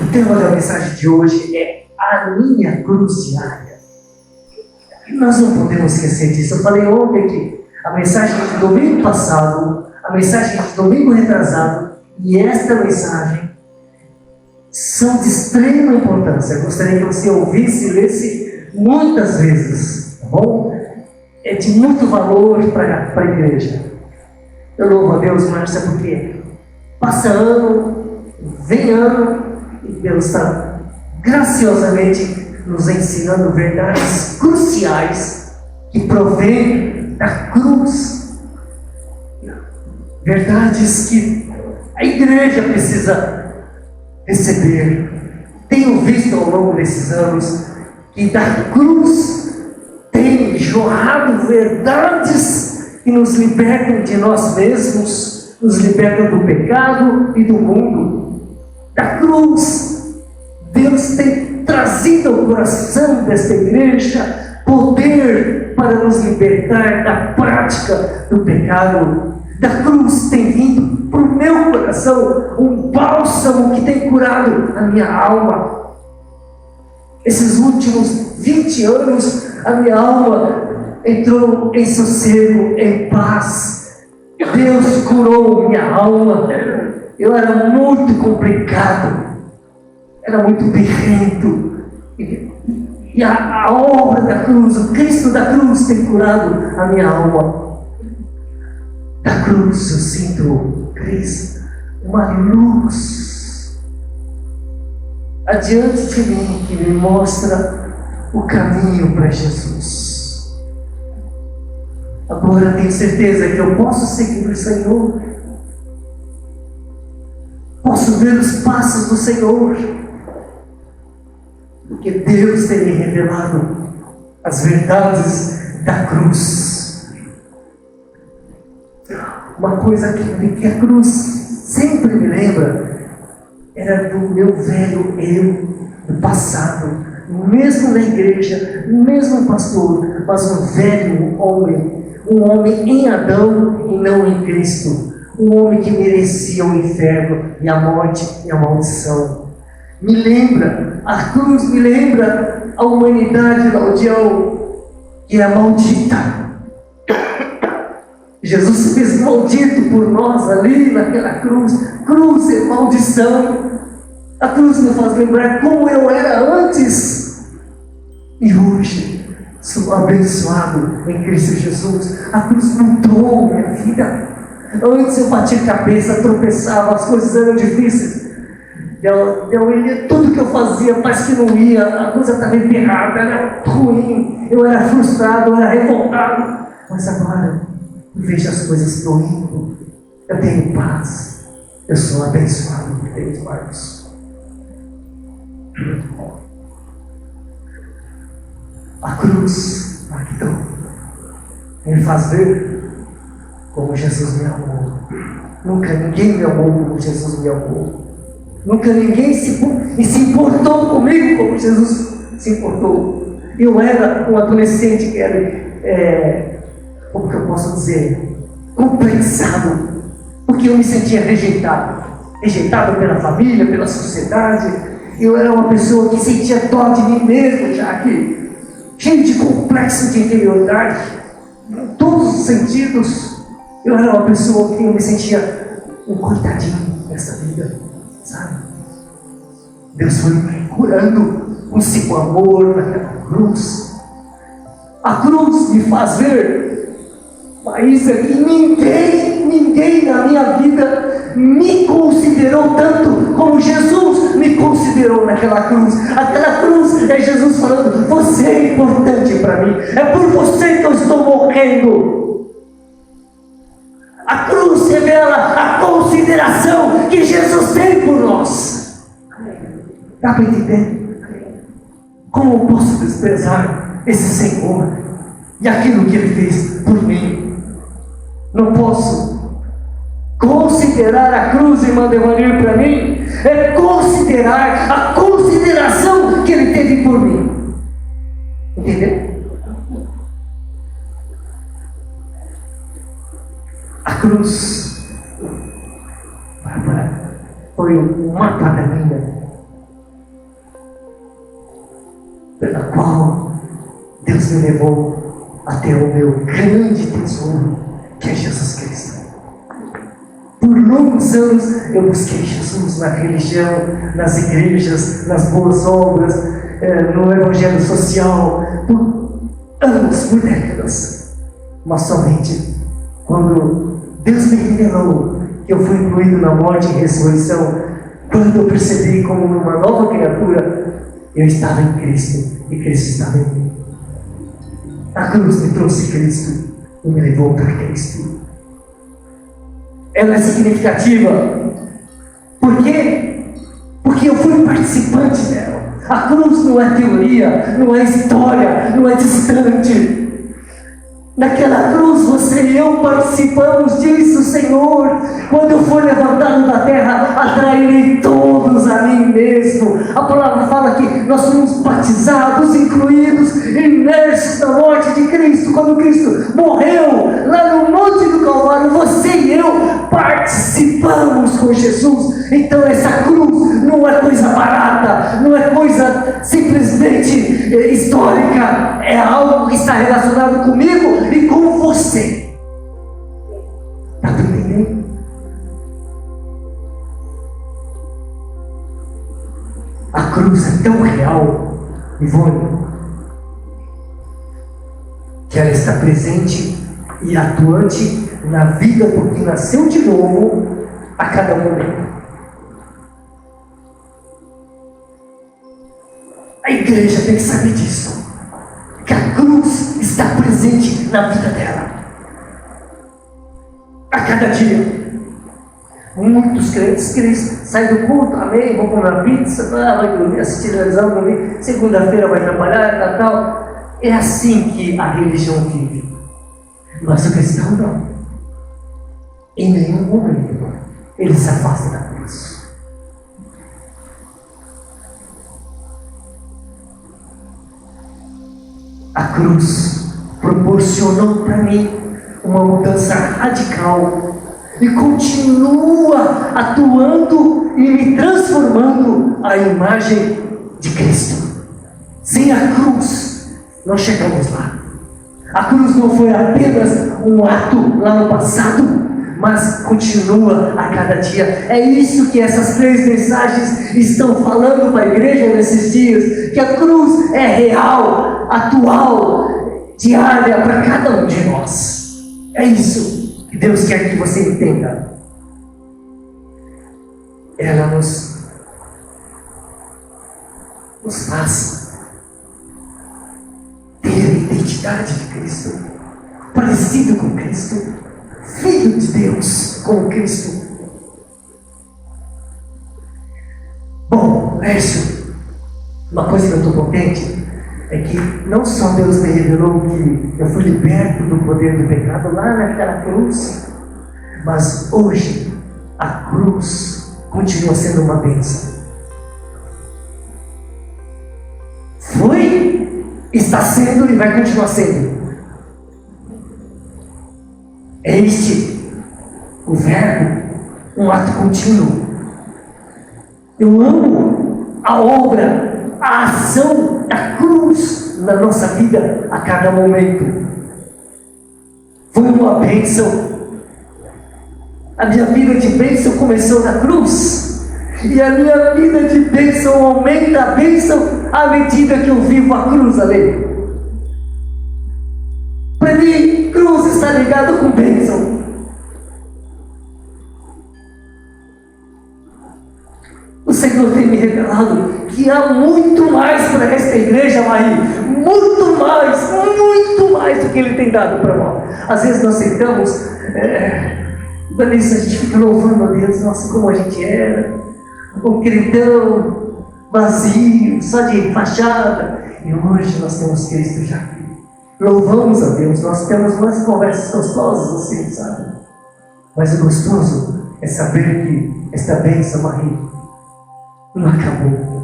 O tema da mensagem de hoje é a minha cruz diária. Nós não podemos esquecer disso. Eu falei ontem que a mensagem de domingo passado, a mensagem de domingo retrasado e esta mensagem são de extrema importância. Eu gostaria que você ouvisse e lesse muitas vezes, tá bom? É de muito valor para a igreja. Eu louvo a Deus, Márcia, porque passa ano, vem ano, e Deus está graciosamente nos ensinando verdades cruciais que provêm da cruz. Verdades que a igreja precisa receber. Tenho visto ao longo desses anos que da cruz tem jorrado verdades que nos libertam de nós mesmos, nos libertam do pecado e do mundo. Da cruz, Deus tem trazido ao coração desta igreja poder para nos libertar da prática do pecado. Da cruz tem vindo para o meu coração um bálsamo que tem curado a minha alma. Esses últimos 20 anos, a minha alma entrou em sossego, em paz. Deus curou minha alma. Eu era muito complicado, era muito birrento. E a obra da cruz, o Cristo da cruz tem curado a minha alma. Da cruz eu sinto, Cristo, uma luz adiante de mim que me mostra o caminho para Jesus. Agora tenho certeza que eu posso seguir o Senhor, posso ver os passos do Senhor, porque Deus tem me revelado as verdades da cruz. Uma coisa que a cruz sempre me lembra era do meu velho eu, do passado, mesmo na igreja, mesmo pastor, mas um velho homem, um homem em Adão e não em Cristo, um homem que merecia o inferno e a morte e a maldição. Me lembra, a cruz me lembra a humanidade laudial, que é maldita. Jesus se fez maldito por nós ali naquela cruz. Cruz é maldição. A cruz me faz lembrar como eu era antes. E hoje sou abençoado em Cristo Jesus. A cruz mudou minha vida. Antes eu batia a cabeça, tropeçava, as coisas eram difíceis. Tudo que eu fazia parece que não ia, a coisa estava emperrada, era ruim. Eu era frustrado, eu era revoltado. Mas agora eu vejo as coisas fluindo, eu tenho paz, eu sou abençoado por Deus, Marcos. A cruz me faz ver como Jesus me amou. Nunca ninguém me amou como Jesus me amou. Nunca ninguém se importou comigo como Jesus se importou. Eu era um adolescente que era, como que eu posso dizer, complexado, porque eu me sentia rejeitado pela família, pela sociedade. Eu era uma pessoa que sentia dó de mim mesmo, já que cheio de complexo de inferioridade, em todos os sentidos. Eu era uma pessoa que eu me sentia um coitadinho nessa vida, sabe? Deus foi me curando com seu amor naquela cruz. A cruz me faz ver, Maísa, que ninguém na minha vida me considerou tanto como Jesus me considerou naquela cruz. Aquela cruz é Jesus falando: você é importante para mim, é por você que eu estou morrendo. A cruz revela a consideração que Jesus tem por nós. Dá para entender? Como eu posso desprezar esse Senhor e aquilo que Ele fez por mim? Não posso. Considerar a cruz, irmã Devanir, para mim é considerar a consideração que Ele teve por mim. Entendeu? A cruz foi um mapa da minha pela qual Deus me levou até o meu grande tesouro, que é Jesus Cristo. Por longos anos eu busquei Jesus na religião, nas igrejas, nas boas obras, no evangelho social, por anos, por décadas. Mas somente quando Deus me revelou que eu fui incluído na morte e ressurreição, quando eu percebi como uma nova criatura, eu estava em Cristo e Cristo estava em mim. A cruz me trouxe Cristo e me levou para Cristo. Ela é significativa. Por quê? Porque eu fui participante dela. A cruz não é teoria, não é história, não é distante. Naquela cruz você e eu participamos disso, Senhor. Quando eu for levantado da terra, atrairei todos a mim mesmo. A palavra fala que nós somos batizados, incluídos, imersos na morte de Cristo. Quando Cristo morreu lá no Monte do Calvário, você e eu participamos com Jesus. Então essa cruz não é coisa barata, não é coisa simplesmente histórica. É algo que está relacionado comigo e com você. Está entendendo? A cruz é tão real, Ivone, que ela está presente e atuante na vida do que nasceu de novo a cada momento. A igreja tem que saber disso, que a cruz está presente na vida dela a cada dia. Muitos crentes que eles saem do culto, amém, vão comer pizza, vai dormir, assistir televisão, dormir, segunda-feira vai trabalhar, Natal. É assim que a religião vive. Mas o cristão não. Em nenhum momento ele se afasta da cruz. A cruz proporcionou para mim uma mudança radical e continua atuando e me transformando à imagem de Cristo. Sem a cruz, nós chegamos lá. A cruz não foi apenas um ato lá no passado, mas continua a cada dia. É isso que essas 3 mensagens estão falando para a igreja nesses dias, que a cruz é real, atual, diária para cada um de nós. É isso que Deus quer que você entenda. Ela nos faz ter a identidade de Cristo, parecido com Cristo, filho de Deus como Cristo. Bom, Lércio, uma coisa que eu estou contente é que não só Deus me revelou que eu fui liberto do poder do pecado lá naquela cruz, mas hoje a cruz continua sendo uma bênção. Foi, está sendo e vai continuar sendo. É este o verbo, um ato contínuo. Eu amo a obra, a ação da cruz na nossa vida a cada momento. Foi uma bênção. A minha vida de bênção começou na cruz, e a minha vida de bênção aumenta a bênção à medida que eu vivo a cruz ali. Para mim, cruz está ligada com bênção. O Senhor tem me revelado que há muito mais para esta igreja, Maria. Muito mais do que Ele tem dado para nós. Às vezes nós sentamos, Vanessa, a gente fica louvando a Deus, nossa, como a gente era, um crentão vazio, só de fachada. E hoje nós temos Cristo já aqui. Louvamos a Deus, nós temos umas conversas gostosas assim, sabe? Mas o gostoso é saber que esta bênção, Maria, não acabou.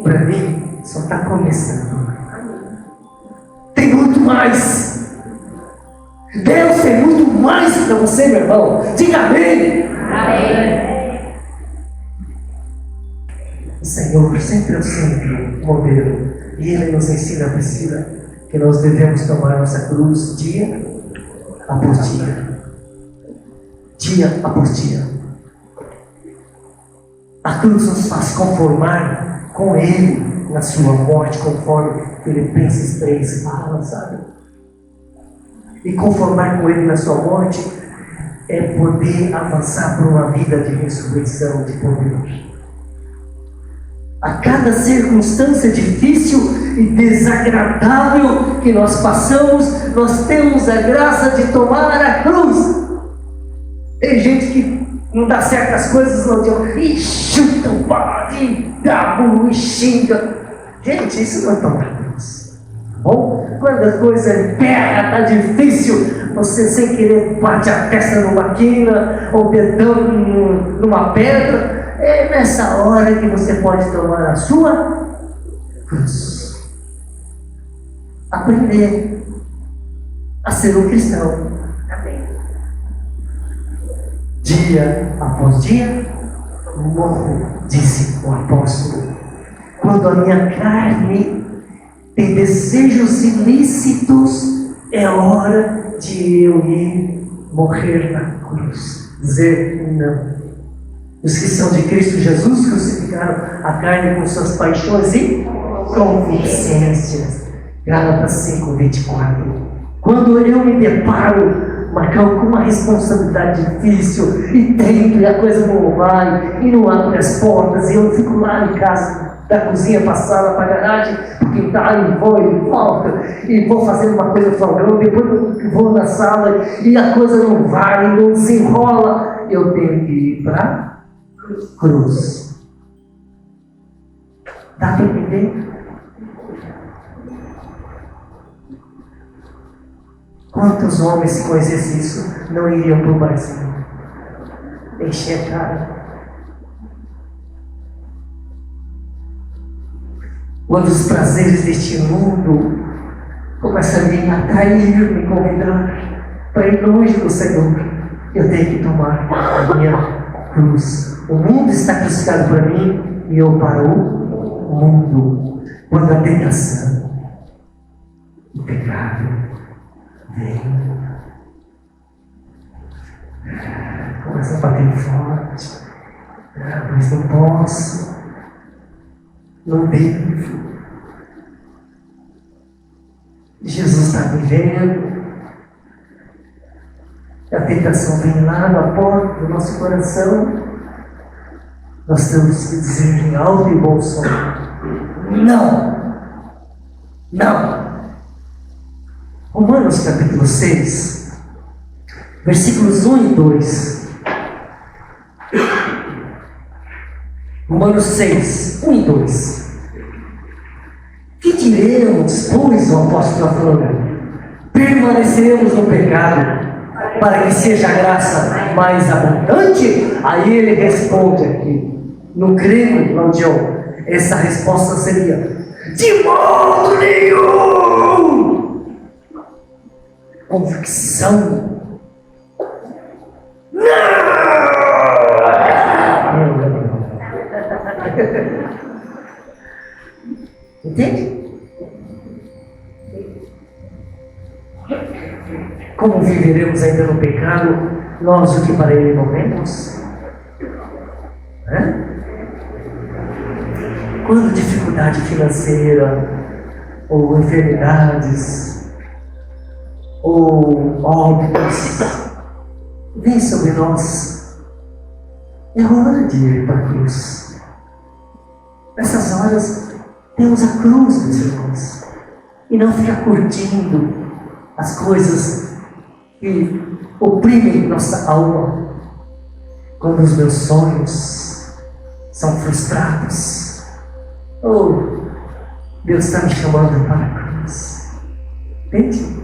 Para mim, só está começando. Tem muito mais. Deus tem muito mais para você, meu irmão. Diga amém. Amém. O Senhor sempre é o centro, o modelo. E Ele nos ensina, Priscila, que nós devemos tomar nossa cruz dia após dia. Dia após dia. A cruz nos faz conformar com Ele na sua morte, conforme Filipenses 3 fala, sabe? E conformar com Ele na sua morte é poder avançar para uma vida de ressurreição, de poder. A cada circunstância difícil e desagradável que nós passamos, nós temos a graça de tomar a cruz. Tem gente que não dá certas coisas, não adianta, e chuta o pau, e dá burro, e xinga. Gente, isso não é tomar cruz. Bom, quando a coisa emperra, está difícil, você sem querer bate a testa numa quina, ou o dedão numa pedra. É nessa hora que você pode tomar a sua cruz. Aprender a ser um cristão. Amém. Dia após dia, morro, disse o apóstolo. Quando a minha carne tem desejos ilícitos, é hora de eu ir morrer na cruz. Dizer não. Os que são de Cristo Jesus crucificaram a carne com suas paixões e concupiscências. Gálatas 5:24. Quando eu me deparo, Marcão, com uma responsabilidade difícil e tento, e a coisa não vai, e não abre as portas, e eu fico lá em casa, da cozinha para a sala, para a garagem, para o quintal, e vou e volto, e vou fazendo uma coisa fogão, depois eu vou na sala, e a coisa não vai, não desenrola, eu tenho que ir para cruz. Dá para entender? Quantos homens, se conhecessem isso, não iriam para o barzinho? Encher a cara. Quando os prazeres deste mundo começam a me atrair, me convidar para ir longe do Senhor, eu tenho que tomar a minha cruz. O mundo está crucificado para mim e eu para o mundo. Quando a tentação, o pecado vem, começa a bater forte, mas não posso, não devo. Jesus está me vendo. A tentação vem lá na porta do nosso coração. Nós temos que dizer em alto e bom som: não! Não! Romanos capítulo 6, versículos 1 e 2. Romanos 6, 1 e 2. Que diremos, pois, o apóstolo está falando? Permaneceremos no pecado, para que seja a graça mais abundante? Aí ele responde aqui, no grego, Laudion, essa resposta seria: de modo nenhum! Convicção. Não! Entende? Como viveremos ainda no pecado, nós o que para ele não vemos? Quando dificuldade financeira, ou enfermidades, ou óbitos vem sobre nós, é hora de ir para a cruz. Nessas horas temos a cruz, meus irmãos, e não ficar curtindo as coisas que oprimem nossa alma. Quando os meus sonhos são frustrados, Deus está me chamando para a cruz. Entende?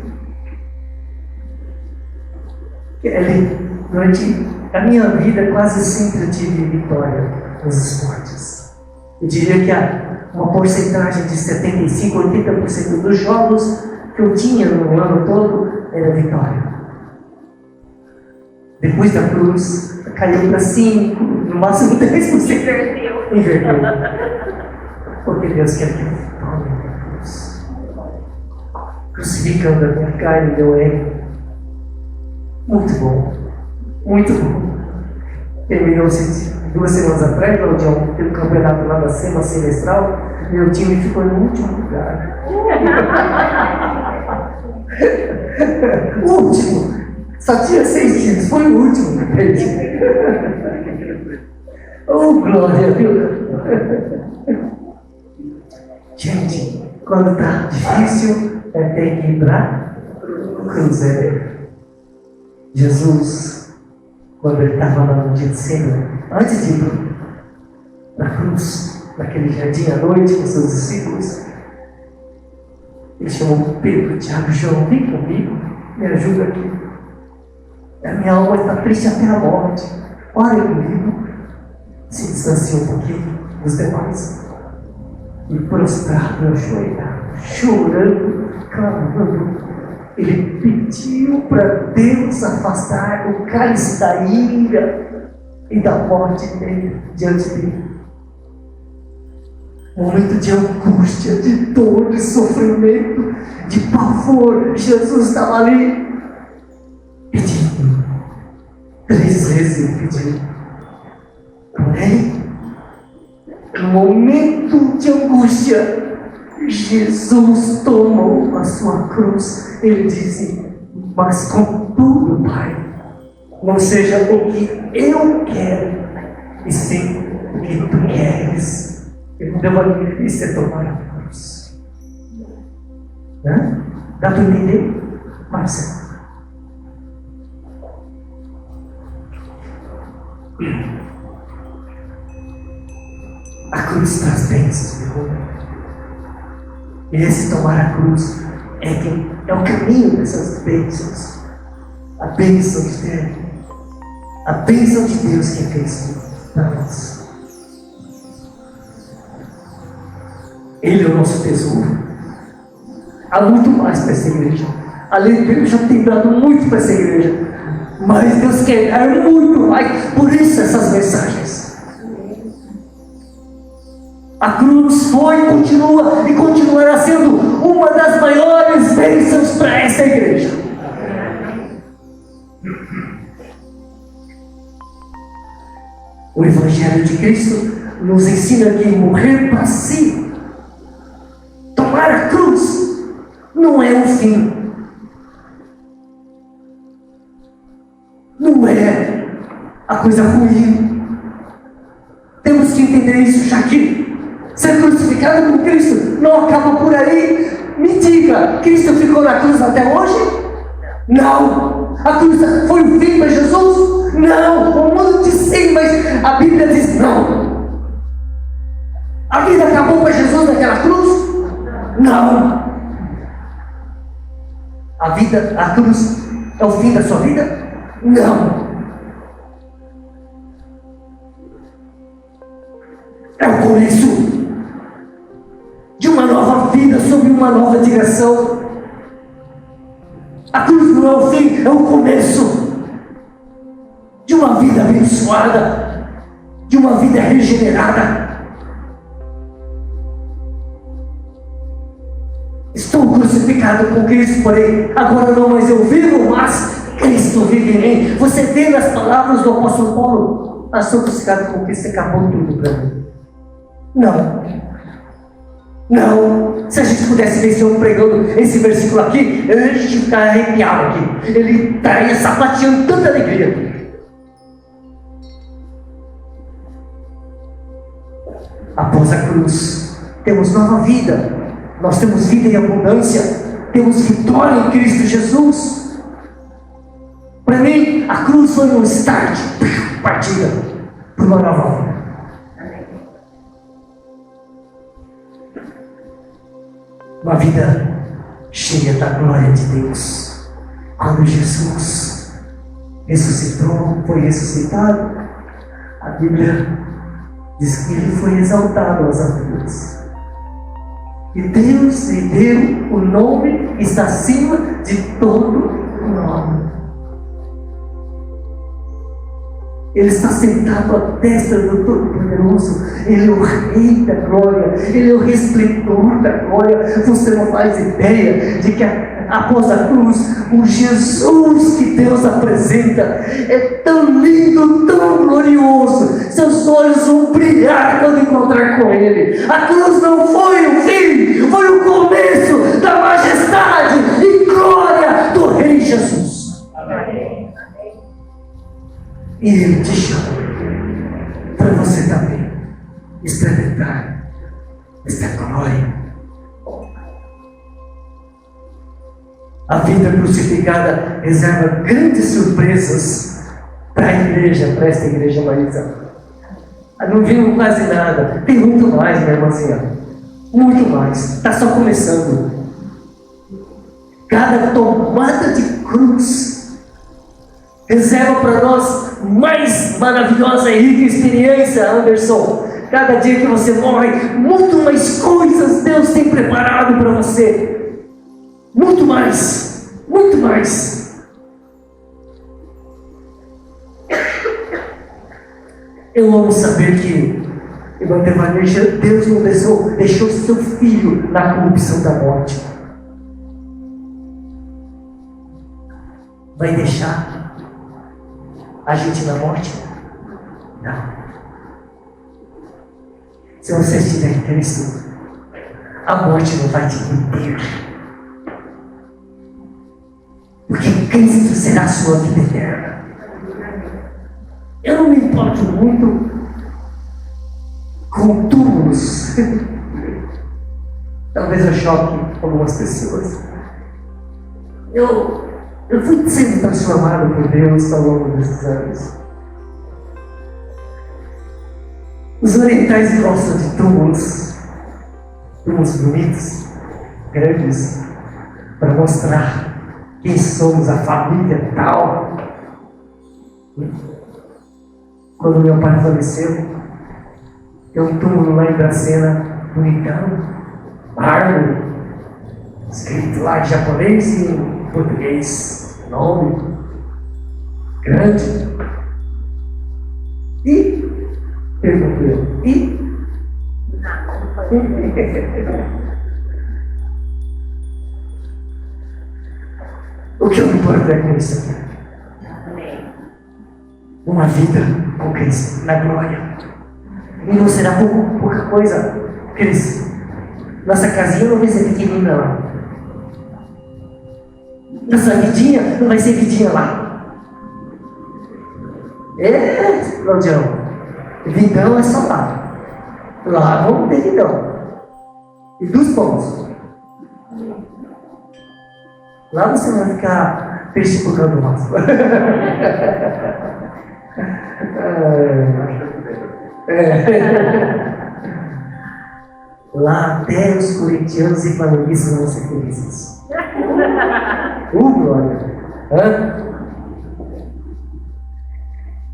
Durante a minha vida, quase sempre eu tive vitória nos esportes. Eu diria que uma porcentagem de 75%, 80% dos jogos que eu tinha no ano todo era vitória. Depois da cruz, caiu para 5%, no máximo 10%. Inverteu. Porque Deus quer que eu tome crucificando a minha carne e meu ego. Muito bom, muito bom. Terminou-se 2 semanas atrás, pelo campeonato lá da SEMA semestral, meu time ficou no último lugar. O último. Só tinha 6 times, foi o último que perdi. Oh, glória, viu? Gente, quando está difícil, tem que ir para o cruz. Jesus, quando ele estava lá no Getsemane, antes de ir para a cruz, naquele jardim à noite com seus discípulos, ele chamou Pedro, Tiago, João, vem comigo, me ajuda aqui. A minha alma está triste até a morte. Olha comigo. Se distanciou um pouquinho dos demais. E prostrado, ajoelhado, chorando, clamando, ele pediu para Deus afastar o cálice da ira e da morte dele diante dele. Momento de angústia, de dor, de sofrimento, de pavor. Jesus estava ali pedindo. 3 vezes ele pediu. Porém, no momento de angústia, Jesus tomou a sua cruz. Ele disse: mas contudo, Pai, não seja o que eu quero, e sim o que tu queres. Ele não deu a difícil tomar a cruz. Dá para entender? Marcelo. A cruz traz bênçãos, meu irmão. E esse tomar a cruz é o caminho dessas bênçãos. A bênção de Deus. A bênção de Deus que é feito para nós. Ele é o nosso tesouro. Há muito mais para essa igreja. Além de Deus já tem dado muito para essa igreja. Mas Deus quer dar muito mais. Por isso essas mensagens. A cruz foi, continua e continuará sendo uma das maiores bênçãos para essa igreja. O Evangelho de Cristo nos ensina que morrer para si, tomar a cruz, não é um fim. Não é a coisa ruim. Temos que entender isso, já que ser crucificado com Cristo não acaba por aí. Me diga, Cristo ficou na cruz até hoje? Não. A cruz foi o fim para Jesus? Não. O mundo diz sim, mas a Bíblia diz não. A vida acabou para Jesus naquela cruz? Não. A cruz é o fim da sua vida? Não. É o começo de uma nova vida sob uma nova direção. A cruz não é o fim, é o começo de uma vida abençoada, de uma vida regenerada. Estou crucificado com Cristo, porém agora não mais eu vivo, mas Cristo vive em mim. Você vê nas palavras do apóstolo Paulo: estou crucificado com Cristo, acabou tudo para mim. Não. Se a gente pudesse ver esse homem pregando esse versículo aqui, a gente ficaria arrepiado aqui. Ele estaria sapateando tanta alegria. Após a cruz, temos nova vida. Nós temos vida em abundância. Temos vitória em Cristo Jesus. Para mim, a cruz foi um start, partida para uma nova vida. Uma vida cheia da glória de Deus. Quando Jesus ressuscitou, foi ressuscitado, a Bíblia diz que ele foi exaltado às alturas. E Deus lhe deu o nome que está acima de todo o nome. Ele está sentado à destra do Todo-Poderoso. Ele é o Rei da glória. Ele é o resplendor da glória. Você não faz ideia de que após a cruz, o Jesus que Deus apresenta é tão lindo, tão glorioso. Seus olhos vão brilhar quando encontrar com Ele. A cruz não foi o fim, foi o começo da majestade e glória do Rei Jesus. Amém. E Ele te chama para você também experimentar esta glória. A vida crucificada reserva grandes surpresas para a igreja, para esta igreja Marisa. Não viu quase nada. Tem muito mais, minha irmãzinha. Muito mais. Está só começando. Cada tomada de cruz reserva para nós mais maravilhosa e rica experiência, Anderson. Cada dia que você morre, muito mais coisas Deus tem preparado para você. Muito mais, muito mais. Eu amo saber que Deus não deixou seu filho na corrupção da morte. Vai deixar a gente na morte? Não. Se você estiver em Cristo, a morte não vai te impedir. Porque Cristo será a sua vida eterna. Eu não me importo muito com túmulos. Talvez eu choque algumas pessoas. Eu fui sendo transformado por Deus ao longo desses anos. Os orientais gostam de túmulos bonitos, grandes, para mostrar quem somos, a família tal. Quando meu pai faleceu, tem um túmulo lá em Dracena, bonitão, mármore, escrito lá em japonês e em português, nome grande. E pergunto eu, o que eu me importo é com isso aqui. Uma vida com Cristo na glória. E não será pouca coisa, Cristo. Nossa casinha não vai ser pequenina lá. Nossa vidinha não vai ser vidinha lá. Claudião, vidão é só lá. Lá vamos ter vidão. E dos pontos. Lá você não vai ficar triste por causa do nosso. Lá até os corintianos e flamenguistas vão ser felizes. Glória!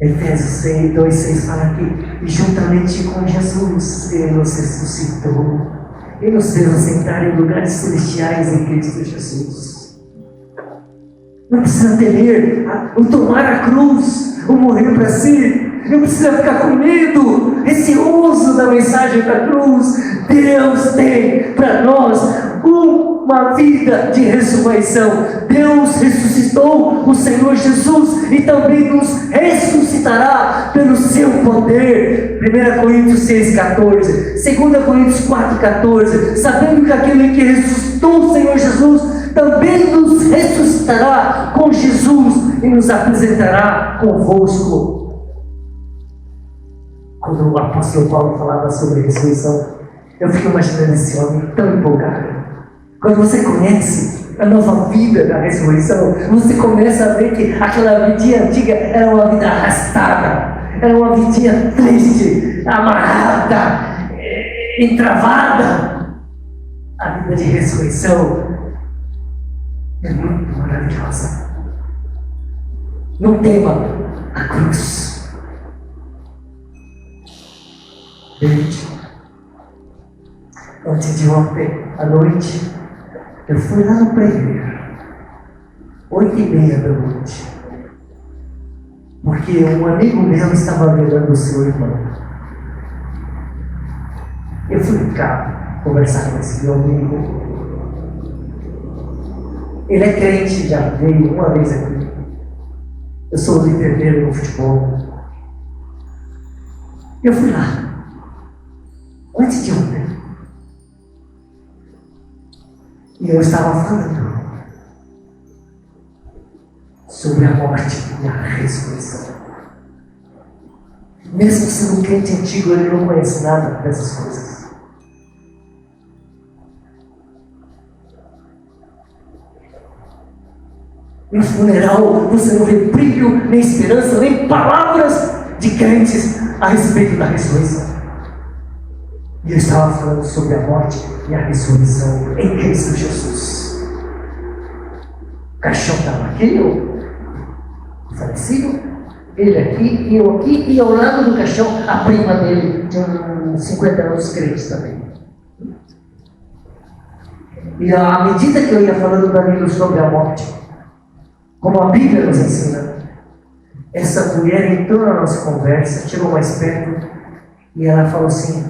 Efésios 2:6 fala que juntamente com Jesus Ele nos ressuscitou e nos fez assentar em lugares celestiais em Cristo Jesus. Não precisa temer o tomar a cruz, o morrer para si. Não precisa ficar com medo, receoso da mensagem da cruz. Deus tem para nós uma vida de ressurreição. Deus ressuscitou o Senhor Jesus e também nos ressuscitará pelo seu poder. 1 Coríntios 6,14, 2 Coríntios 4,14. Sabendo que aquele que ressuscitou o Senhor Jesus também nos ressuscitará com Jesus e nos apresentará convosco. Quando o apóstolo Paulo falava sobre a ressurreição, eu fico imaginando esse homem tão empolgado. Quando você conhece a nova vida da ressurreição, você começa a ver que aquela vidinha antiga era uma vida arrastada, era uma vidinha triste, amarrada, entravada. A vida de ressurreição é muito maravilhosa. Não tema a cruz. Gente, antes de ontem à noite, eu fui lá no prever, 8:30 da noite. porque um amigo meu estava velando o seu irmão. Eu fui cá conversar com esse meu amigo. Ele é crente, já veio uma vez aqui. Eu sou líder dele no futebol. Eu fui lá, antes de ontem. E eu estava falando sobre a morte e a ressurreição. Mesmo sendo um crente antigo, ele não conhece nada dessas coisas. No funeral, você não vê brilho, nem esperança, nem palavras de crentes a respeito da ressurreição. E eu estava falando sobre a morte e a ressurreição em Cristo Jesus. O caixão estava aqui, o falecido, ele aqui, e eu aqui, e ao lado do caixão, a prima dele, de uns 50 anos, crente também. E à medida que eu ia falando para mim sobre a morte, como a Bíblia nos ensina, essa mulher entrou na nossa conversa, chegou mais perto, e ela falou assim: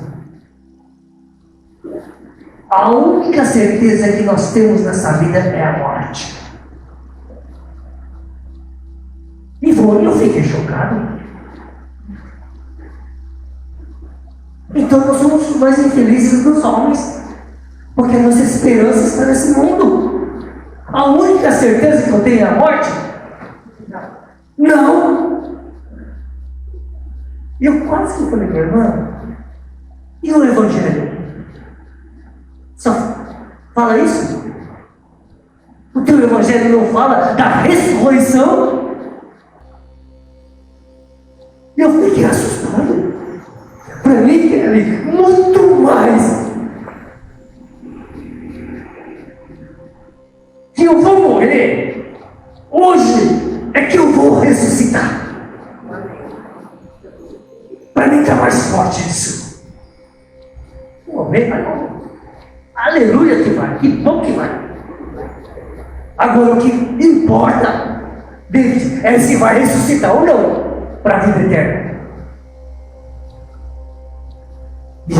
a única certeza que nós temos nessa vida é a morte. E eu fiquei chocado. Então nós somos os mais infelizes dos homens, porque a nossa esperança está nesse mundo. A única certeza que eu tenho é a morte? Não. E eu quase que falei, minha irmã, e o Evangelho? Só fala isso? O teu Evangelho não fala da ressurreição? E eu fiquei assustado. Para mim, Kelly, muito mais. Que eu vou morrer, hoje é que eu vou ressuscitar. Para mim está mais forte isso. Morrer vai morrer. Aleluia que vai, que bom que vai. Agora o que importa, David, é se vai ressuscitar ou não para a vida eterna. E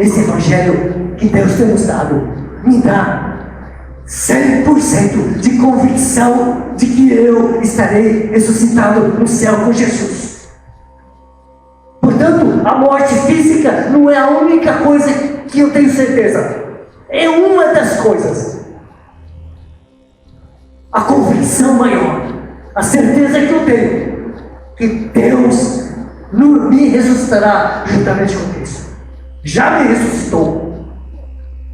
esse Evangelho que Deus tem nos dado me dá 100% de convicção de que eu estarei ressuscitado no céu com Jesus. Portanto, a morte física não é a única coisa que eu tenho certeza. É uma das coisas. A convicção maior, a certeza que eu tenho, que Deus me ressuscitará juntamente com Cristo. Já me ressuscitou.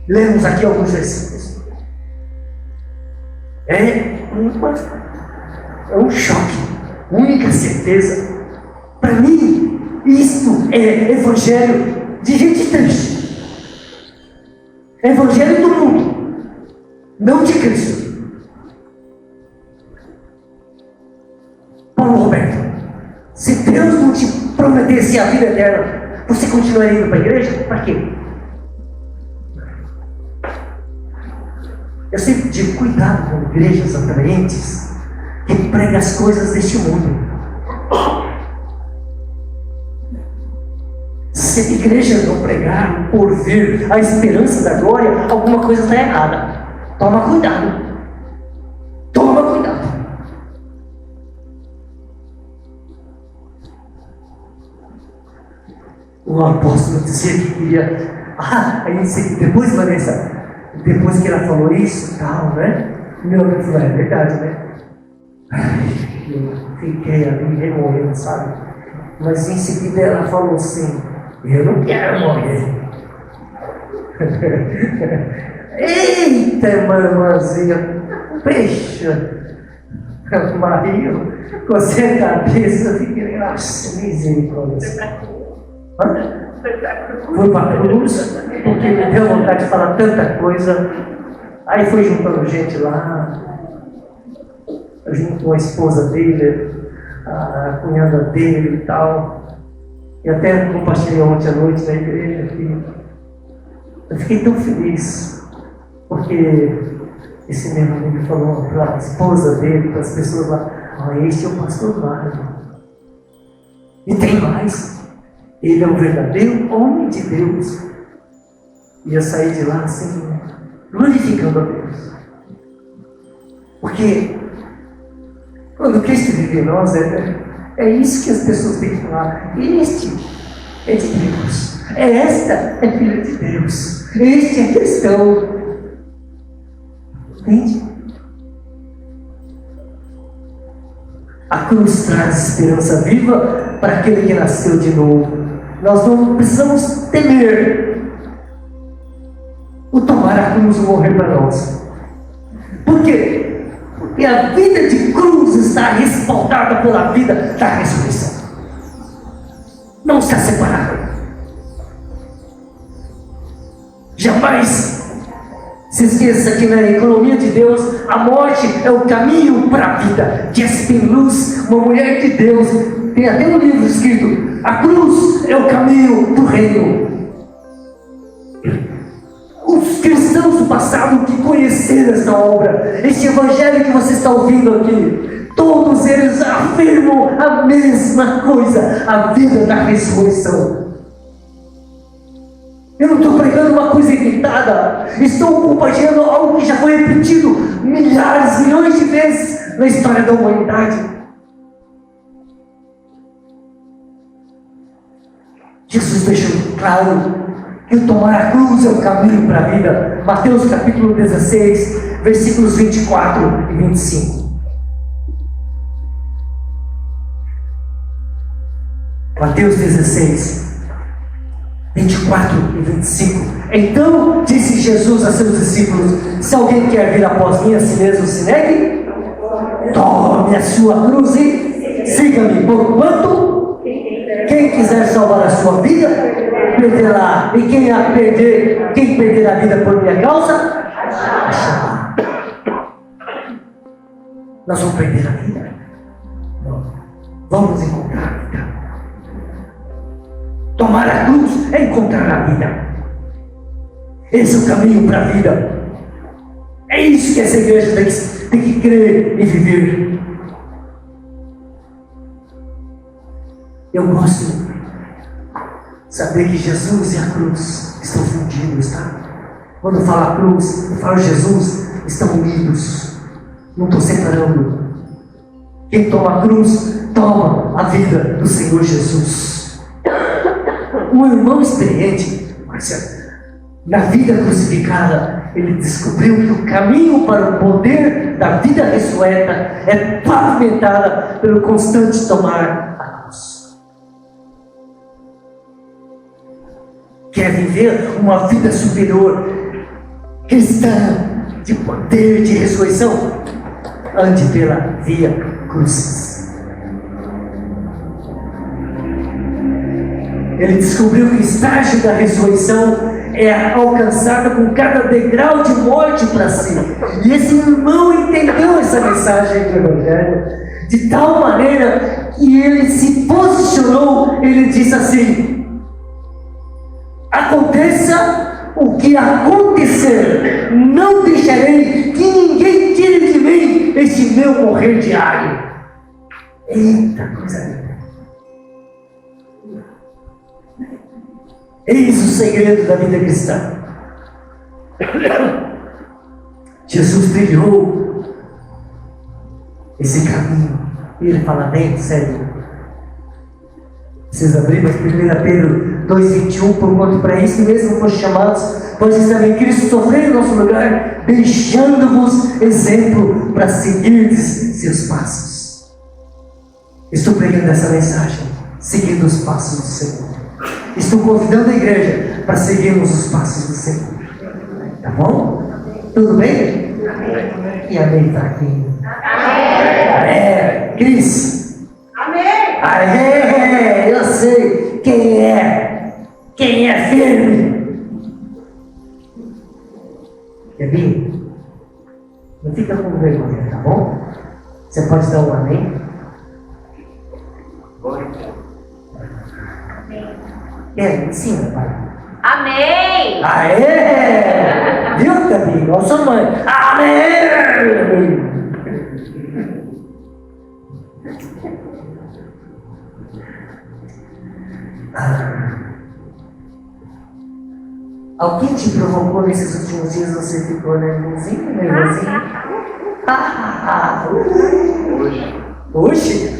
Lemos aqui alguns versículos. É um choque, única certeza. Para mim, isto é evangelho de gente triste. É evangelho do mundo, não de Cristo. Paulo Roberto, se Deus não te prometesse a vida eterna, você continuaria indo para a igreja? Para quê? Eu sempre digo, cuidado com igrejas atraentes que pregam as coisas deste mundo. Se a igreja não pregar por vir a esperança da glória, alguma coisa está errada. Toma cuidado. Toma cuidado. O apóstolo dizia que queria... depois, Vanessa, depois que ela falou isso e tal, né? Meu amigo falou, é verdade, né? Eu fiquei ali remoendo, sabe? Mas em seguida ela falou assim, eu não quero morrer. Eita, irmãzinha, fecha. Mario, cocei a cabeça, eu fiquei, nossa, misericórdia. Fui para a cruz, porque me deu vontade de falar tanta coisa. Aí foi juntando gente lá, junto com a esposa dele, a cunhada dele e tal. E até compartilhei ontem à noite na igreja que eu fiquei tão feliz, porque esse mesmo amigo falou para a esposa dele, para as pessoas lá, este é o pastor Mário. E tem mais. Ele é o verdadeiro homem de Deus. Ia sair de lá assim, glorificando a Deus. Porque quando Cristo vive em nós, é isso que as pessoas têm que falar. Este é de Deus. Esta é filha de Deus. Este é cristão. Entende? A cruz traz esperança viva para aquele que nasceu de novo. Nós não precisamos temer o tomar a cruz e morrer para nós. Por quê? Porque a vida de cruz está respaldada pela vida da ressurreição. Não está separada. Jamais se esqueça que na economia de Deus, a morte é o caminho para a vida. Jesse Luz, uma mulher de Deus, tem até um livro escrito: a cruz é o caminho do reino. Os cristãos do passado que conheceram essa obra, este evangelho que você está ouvindo aqui, todos eles afirmam a mesma coisa: a vida da ressurreição. Eu não estou pregando uma coisa inventada, estou compartilhando algo que já foi repetido milhares, milhões de vezes na história da humanidade. Jesus deixou claro que o tomar a cruz é o caminho para a vida. Mateus capítulo 16, versículos 24 e 25. Mateus 16, 24 e 25. Então disse Jesus a seus discípulos: se alguém quer vir após mim, a si mesmo se negue, tome a sua cruz e siga-me. Porquanto quem quiser salvar a sua vida, perderá. E quem perder a vida por minha causa, achará. Nós vamos perder a vida? Não. Vamos encontrar a vida. Tomar a cruz é encontrar a vida. Esse é o caminho para a vida. É isso que essa igreja tem que crer e viver. Eu gosto de saber que Jesus e a cruz estão fundidos, tá? Quando eu falo a cruz, eu falo Jesus, estão unidos. Não estou separando. Quem toma a cruz, toma a vida do Senhor Jesus. Um irmão experiente, na vida crucificada, ele descobriu que o caminho para o poder da vida ressurreta é pavimentada pelo constante tomar a cruz. Quer viver uma vida superior, cristã, de poder, de ressurreição? Ande pela via cruz. Ele descobriu que o estágio da ressurreição é alcançado com cada degrau de morte para si. E esse irmão entendeu essa mensagem do Evangelho de tal maneira que ele se posicionou. Ele disse assim: aconteça o que acontecer, não deixarei que ninguém tire de mim este meu morrer diário. Eita coisa linda! Eis o segredo da vida cristã. Jesus trilhou esse caminho. E ele fala bem sério. Vocês abriram 1 Pedro 2,21, porquanto para isso mesmo foram chamados, pois também Cristo sofreu em nosso lugar, deixando-vos exemplo para seguirdes seus passos. Estou pregando essa mensagem, seguindo os passos do Senhor. Estou convidando a igreja para seguirmos os passos do Senhor. Tá bom? Tudo bem? Amém. E amém para quem? Amém. Cris? Amém. Amém. Eu sei quem é. Quem é firme. Gabi, não fica com vergonha, tá bom? Você pode dar um amém? Ensina, pai. Amém! Aê! Viu, Gabi? Igual sua mãe. Amém! Alguém te provocou nesses últimos dias? Você ficou nervosinho? Hoje?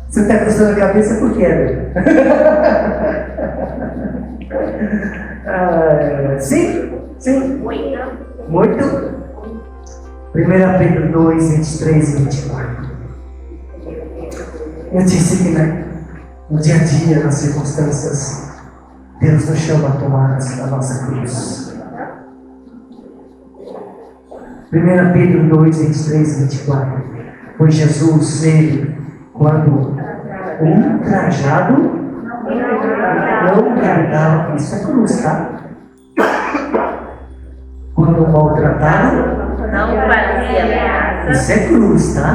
Você está coçando a cabeça por quê, né? Sim? Muito? 1 Pedro 2, 23 e 24. Eu disse que no dia a dia, nas circunstâncias, Deus nos chama a tomar a nossa cruz. 1 Pedro 2, 23 e 24. Pois Jesus veio quando ultrajado não guardava, isso é cruz, tá? Quando maltratado não fazia ameaça, isso é cruz, tá?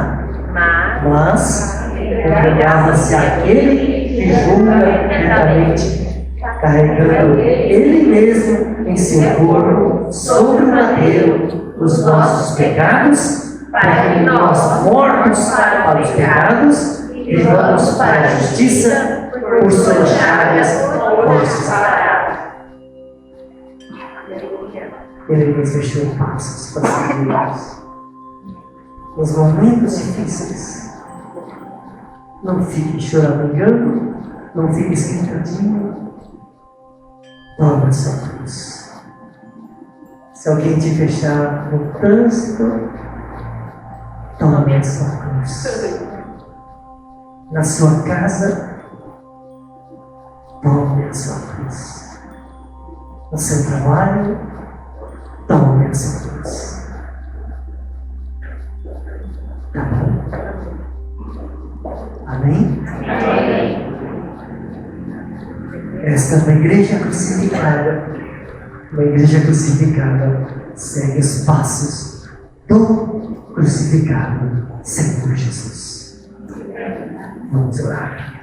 Mas entregava-se àquele que julga retamente, carregando ele mesmo em seu corpo sobre o madeiro os nossos pecados, para que nós, mortos para os pecados, vivamos para a justiça, por suas chagas fomos sarados. Ele nos deixou passos para seguirmos nos momentos difíceis. Não fique choramingando, não fique esquentadinho. Toma essa cruz. Se alguém te fechar no trânsito, tome essa cruz. Na sua casa, tome essa cruz. No seu trabalho, tome essa cruz. Tá bom? Amém? Amém. Esta é uma igreja crucificada. Uma igreja crucificada segue os passos do crucificado Senhor Jesus. Vamos orar.